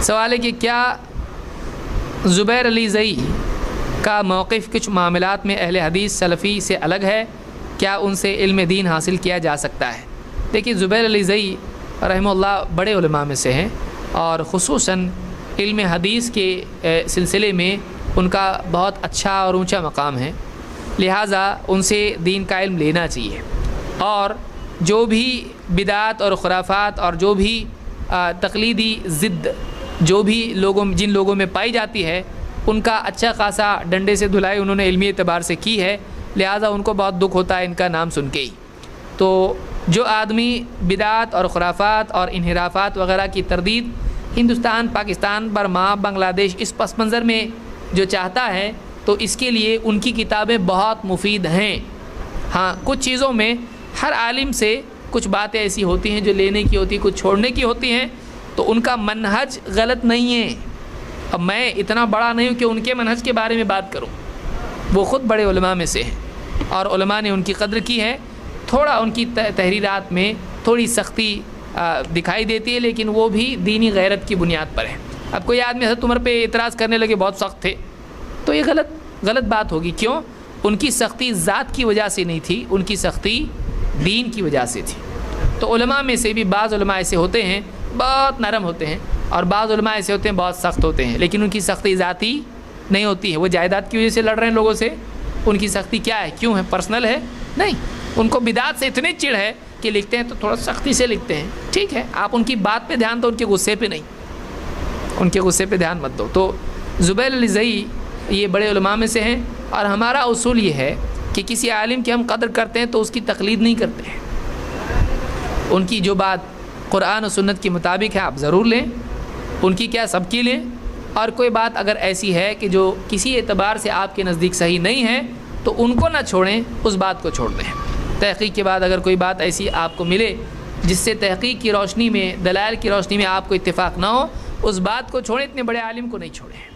سوال ہے کہ کیا زبیر علی زئی کا موقف کچھ معاملات میں اہل حدیث سلفی سے الگ ہے؟ کیا ان سے علم دین حاصل کیا جا سکتا ہے؟ دیکھیے، زبیر علی زئی رحمہ اللہ بڑے علماء میں سے ہیں، اور خصوصاً علم حدیث کے سلسلے میں ان کا بہت اچھا اور اونچا مقام ہے، لہٰذا ان سے دین کا علم لینا چاہیے، اور جو بھی بدعات اور خرافات اور جو بھی تقلیدی ضد جو بھی جن لوگوں میں پائی جاتی ہے، ان کا اچھا خاصا ڈنڈے سے دھلائی انہوں نے علمی اعتبار سے کی ہے، لہٰذا ان کو بہت دکھ ہوتا ہے ان کا نام سن کے ہی۔ تو جو آدمی بدعات اور خرافات اور انحرافات وغیرہ کی تردید ہندوستان، پاکستان، برما، بنگلہ دیش اس پس منظر میں جو چاہتا ہے، تو اس کے لیے ان کی کتابیں بہت مفید ہیں۔ ہاں، کچھ چیزوں میں ہر عالم سے کچھ باتیں ایسی ہوتی ہیں جو لینے کی ہوتی، کچھ چھوڑنے کی ہوتی ہیں، تو ان کا منہج غلط نہیں ہے۔ اب میں اتنا بڑا نہیں ہوں کہ ان کے منہج کے بارے میں بات کروں، وہ خود بڑے علماء میں سے ہیں، اور علماء نے ان کی قدر کی ہے۔ تھوڑا ان کی تحریرات میں تھوڑی سختی دکھائی دیتی ہے، لیکن وہ بھی دینی غیرت کی بنیاد پر ہے۔ اب کوئی آدمی حضرت عمر پہ اعتراض کرنے لگے بہت سخت تھے، تو یہ غلط بات ہوگی۔ کیوں؟ ان کی سختی ذات کی وجہ سے نہیں تھی، ان کی سختی دین کی وجہ سے تھی۔ تو علماء میں سے بھی بعض علماء ایسے ہوتے ہیں بہت نرم ہوتے ہیں، اور بعض علماء ایسے ہوتے ہیں بہت سخت ہوتے ہیں، لیکن ان کی سختی ذاتی نہیں ہوتی ہے۔ وہ جائیداد کی وجہ سے لڑ رہے ہیں لوگوں سے، ان کی سختی کیا ہے؟ کیوں ہے؟ پرسنل ہے؟ نہیں، ان کو بدعات سے اتنی چڑ ہے کہ لکھتے ہیں تو تھوڑا سختی سے لکھتے ہیں۔ ٹھیک ہے، آپ ان کی بات پہ دھیان دو، ان کے غصے پہ نہیں، ان کے غصے پہ دھیان مت دو۔ تو زبیر علی زئی یہ بڑے علماء میں سے ہیں، اور ہمارا اصول یہ ہے کہ کسی عالم کی ہم قدر کرتے ہیں تو اس کی تقلید نہیں کرتے ہیں۔ ان کی جو بات قرآن و سنت کے مطابق ہے آپ ضرور لیں، ان کی کیا سب کی لیں، اور کوئی بات اگر ایسی ہے کہ جو کسی اعتبار سے آپ کے نزدیک صحیح نہیں ہے تو ان کو نہ چھوڑیں، اس بات کو چھوڑ دیں۔ تحقیق کے بعد اگر کوئی بات ایسی آپ کو ملے جس سے تحقیق کی روشنی میں، دلائل کی روشنی میں آپ کو اتفاق نہ ہو، اس بات کو چھوڑیں، اتنے بڑے عالم کو نہیں چھوڑیں۔